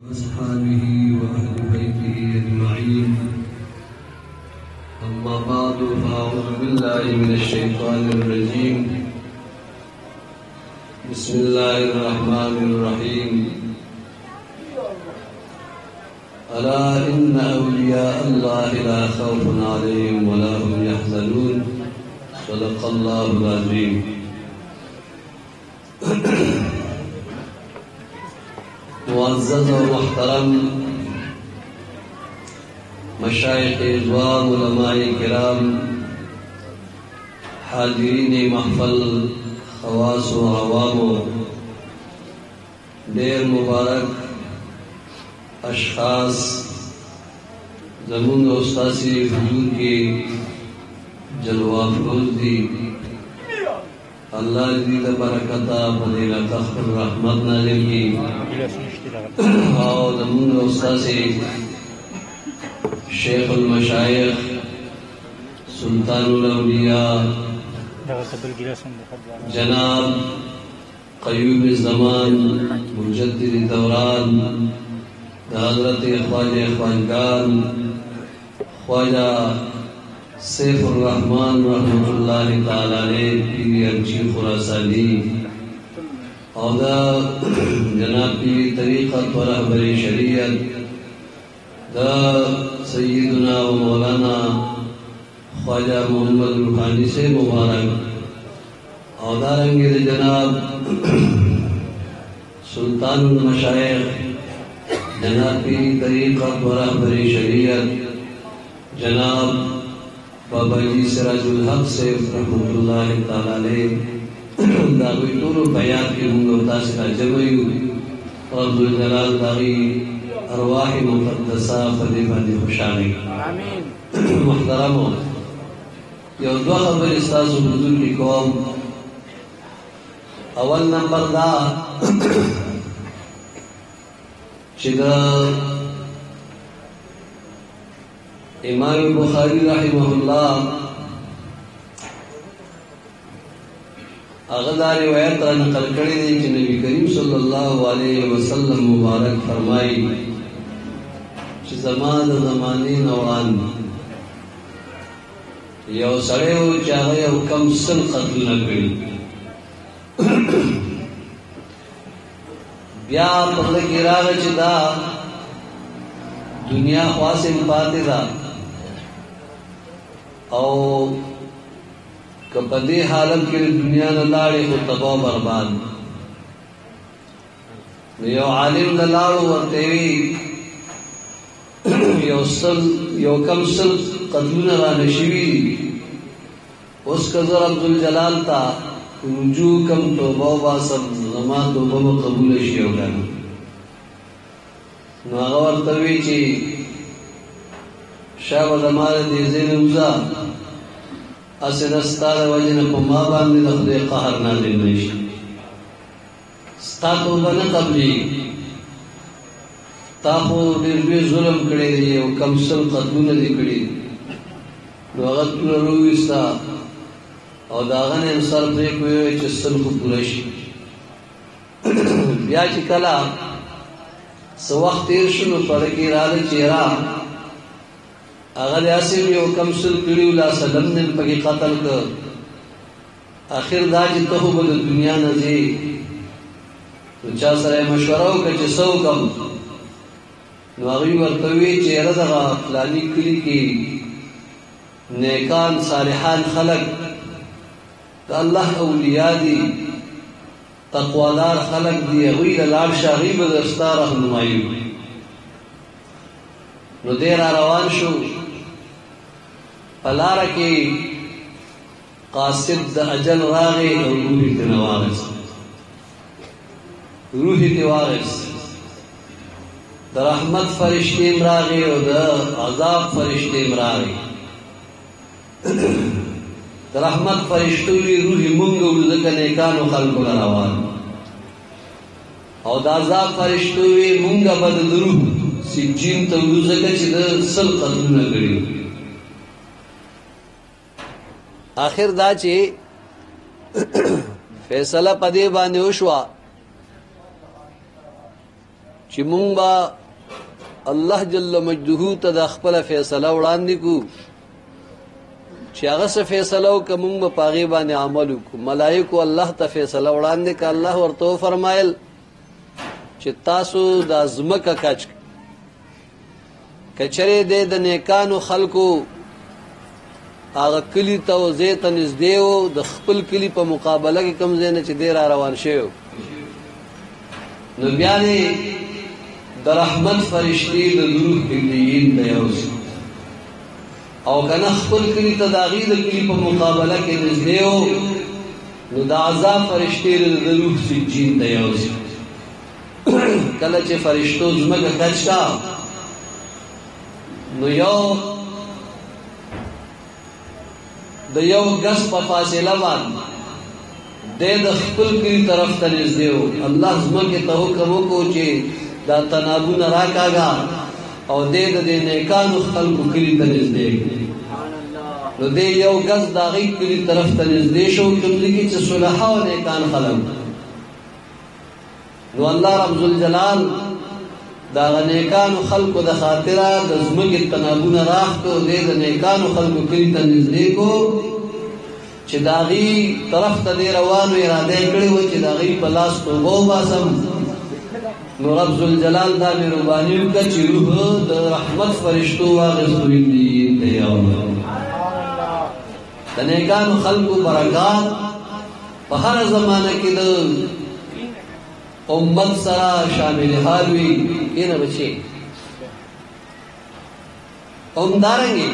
وأصحابه وأهل بيته أجمعين. أما بعد فأعوذ بالله من الشيطان الرجيم. بسم الله الرحمن الرحيم. ألا إن أولياء الله لا خوف عليهم ولا هم يحزنون. صدق الله العظيم. معزز و محترم مشایخ اعظام علماء کرام، حاضرین محفل، خواص و عوامو، دیر مبارک اشخاص زمون استاذی حضور کی جلوہ افروز دی، اللہ دی برکتا فضیلت اخر رحمت نازل کی اور زمون استاذی شیخ المشایخ سلطان الاولیاء جناب قیوم الزمان مجدد دوران حضرت خواجہ خواجگان خواجہ سیف الرحمن رحمۃ اللہ تعالی علیہ پیر ارچی خراسانی اور جناب پیر طریقت و رہبر شریعت دا سیدنا و مولانا خواجہ محمد روحانی سے مبارک اور دارنگی جناب سلطان المشایخ جناب پیر طریقت و رہبر شریعت جناب بابا جی سراج الحق سے رحمۃ اللہ تعالی علیہ داغی طول بیان کی منگوتا سے جمعیو اور ذوالجلال داغی ارواح مقدسہ فدیفہ دی خوشانی محترمو یو دو خبر استاذ حضور کی قوم اول نمبر دا چدا امام بخاری رحمہ اللہ اغدا روایت نقل کړي دي چې نبی کریم صلی الله علیه وسلم مبارک فرمایي چې زمانه زمانه نوان یو سړی و چې هغه یو کم سل قتلونه کړي بیا په لږه راغی چې دا دنیا خاصه پاتې ده او کپدی حالت کې دنیا نه لاړې او تباہ برباد یو عالم نه لاړو ورته وی یو کم سل قتلونه را نشوي اوس کزر عبدالجلال تا رجوع کم توبه واسم زما توبه قبول شي او کنه نو هغه ورته وی چې شابه زماره دې زین وزا اسه دستار وجنه په ما باندې د خدای قهر نازل نشي ستا توبه نه قبلي تا خو ډېر لوی ظلم کړی دی او کم سل قتلونه دي کړي نو هغه ټول وروستا او داغه نه انصار پرې کوي چې سل خو پوره شي بیا چې کله سو وخت تیر شنو پړ کې راځي چیرې اگر یاسین یو کم سل کړیو لا سلام نن پکې قتل کړ اخر دا چې ته په دنیا نه ځي نو چا سره مشوره وکړه چې سو کم نو هغه ورته وی چې راځه فلانی کلی کې نیکان صالحان خلق د الله اولیاء دي تقوادار خلق دی غوی لال شاغي به دستا رهنمایي نو دیر روان شو پلار کې قاصد د اجل راغی او روحی ته نوارس روحی ته وارث د رحمت فرشتي راغی او د عذاب فرشتي راغی د رحمت فرشتي روحی مونږ ولکه نیکانو خلقو روان او د عذاب فرشتي مونږه بدل روح سجین ته وزګه چې د سل قتلونه کړی آخر دا چې فیصله پدې باندې وشو چې مونږ به الله جل مجده ته د خپل فیصله وړاندې کو چې هغه څه فیصله وکړه مونږ به په هغې باندې عمل وکړو. ملایکو الله ته فیصله وړاندې کړه. الله ورته وفرمایل چې تاسو دا ځمکه کچ که چېرې دی د نیکانو خلکو هغه کلي ته و ځای ته نږدې و د خپل کلي په مقابله کې کوم ځای نه چې دی را روان شوی نو بیا دی د رحمت فرشتې د دروح علیین ته یوسي او که نه خپل کلي ته د هغې د کلي په مقابله کې نږدې و نو د عذاب فرشتې د روح سجین ته یوسي. کله چې فرشتو ځمکه کچ کا نو د یو ګز په فاصله باندې دی د خپل کلي طرف ته نږدې و. الله ځمکې ته حکم وکړو چې دا تنابونه راکاږه او دی د دې نیکانو خلکو کلي ته نږدې نو دی یو ګز د هغې کلي طرف ته نږدې شو کوم ځای کې چې صلحا او نیکان خلک نو الله رب الجلال د هغه نیکانو خلکو د خاطره د ځمکې تنابونه راښکو دی د نیکانو خلکو کلي ته نږدې کو چې د هغې طرف ته دی روانو اراده یې کړې وه چې د هغې په لاس توبه وباسم نو رب ذوالجلال دا مهرباني وکړه چې روح د رحمت فرشتو واخیستو علیین ته یوړه. د نیکانو خلکو برکات په هره زمانه کې د امت سره شامل حال وي. کینه بچي همدارنګې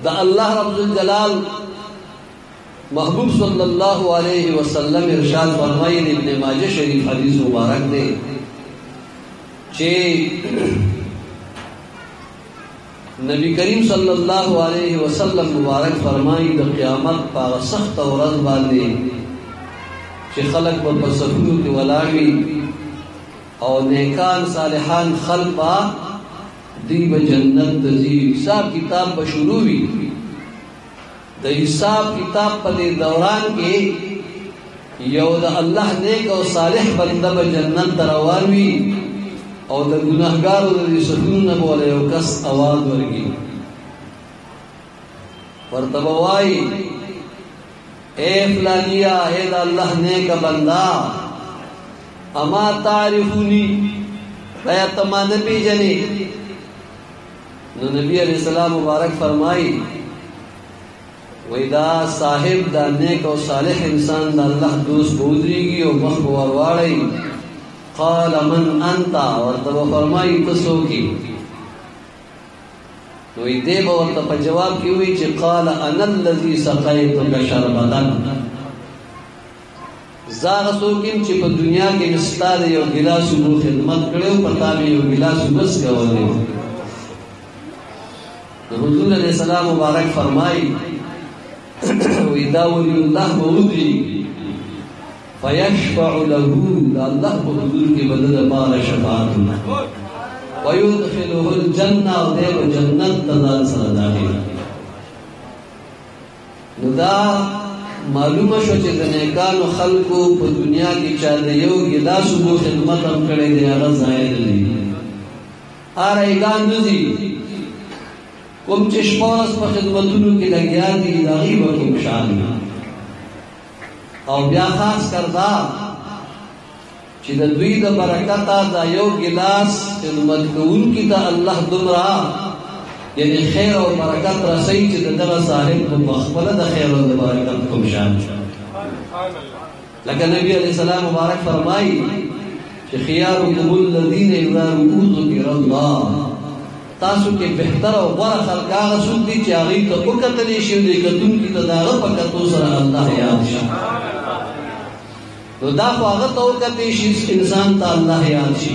د الله رب الجلال محبوب صلی الله علیه وسلم ارشاد فرمایي ابن ماجه شریف حدیث مبارک دی چې نبی کریم صلی الله علیه وسلم مبارک فرمایي د قیامت په هغه سخته ورځ باندې چې خلق به په صفونو کې ولاړ وي او نیکان صالحان خلق به دوی به جنت ته ځي. حساب کتاب به شروع وي. د حساب کتاب په دې دوران کې یو د الله نیک او صالح بنده به جنت ته روان وي او د ګناهګارو د دې صفونو نه به یو کس اواز ورکړي ورته به وایي اے فلانیہ اے دا اللہ نیک بندہ اما تعرفونی بیا تما نبی جنی نو نبی علیہ السلام مبارک فرمائی ویدا صاحب دا نیک و صالح انسان دا اللہ دوست بودریگی و مخ ورواڑی قال من انتا ورطب فرمائی تسو کی نوی دے با ورطا پا جواب کی ہوئی چی قال انا اللذی سقیتک شربتن زاغ سوکیم چی پا دنیا کی مستاد یو گلاسو بو خدمت کرو پتا میں یو گلاسو بس گوالے حضور علیہ السلام مبارک فرمائی وی دا ولی اللہ بودری فیشفع لہو دا اللہ بحضور کی بدل بار شفاعتنا وَيُدْخِلُهُ الْجَنَّةِ وَدَيْبَ جَنَّتْ تَدَان سَرَدَاهِلَ نو دا معلوم شو چې د نیکانو خلقو په دنیا کې چا د یو ګیلاسو بو خدمت هم کړی دی هغه زاید دی آرایګان نزي کوم چې شپه ورځ په خدمتونو کې لګیا دي د هغې به کوم شان او بیا خاص کردا چې د دوی د برکته دا یو ګلاس خدمت کوونکي ته الله دومره یعنی خیر او برکت رسوي چې دغه صاحب په خپله د خیر او د برکت کوم شان لکه نبی علیه السلام مبارک فرمایي چې خیارکم الذین اذا رؤوا ذکر الله تاسو کې بهتر او غوره خلک هغه څوک دي چې هغې ته وکتلی شي او د کتونکي ته د هغه په کتو سره الله یاد شي نو دا خو هغه ته وکتلی شي انسان ته الله یاد شي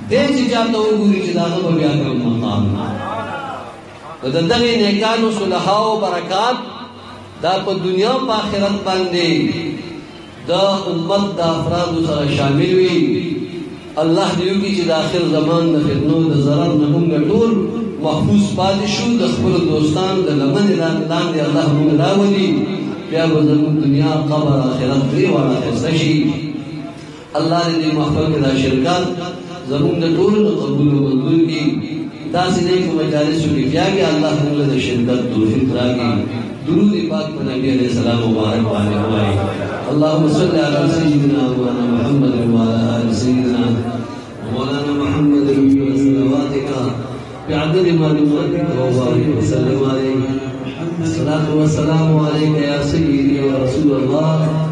دې چې چا ته وګوري چې د هغه به بیا کوم مقام نو د دغې نیکانو صلحاو برکات دا په دنیا په آخرت باندې د امت د افرادو سره شامل وي الله دې وکړي چې د آخر زمان د فتنو د ضرر نه موږ ټول محفوظ پاتې شو د خپلو دوستانو د لمنې لاندې الله موږ راولي بیا به زموږ دنیا قبر آخرت درې واړه ښایسته شي الله دې محفل کې دا شرکت زموږ د ټولو قبول او منظور کړي داسې نه کوم مجالس کې بیا کې الله موږ له شرکت توفیق راکړي درود پاک پر نبی علیہ السلام مبارک باندې وایي اللهم صل على سيدنا مولانا محمد وعلى ال سيدنا مولانا محمد وصلواتك بعدد معلوماتك وبارك وسلم عليه الصلاه والسلام عليك يا سيدي يا رسول الله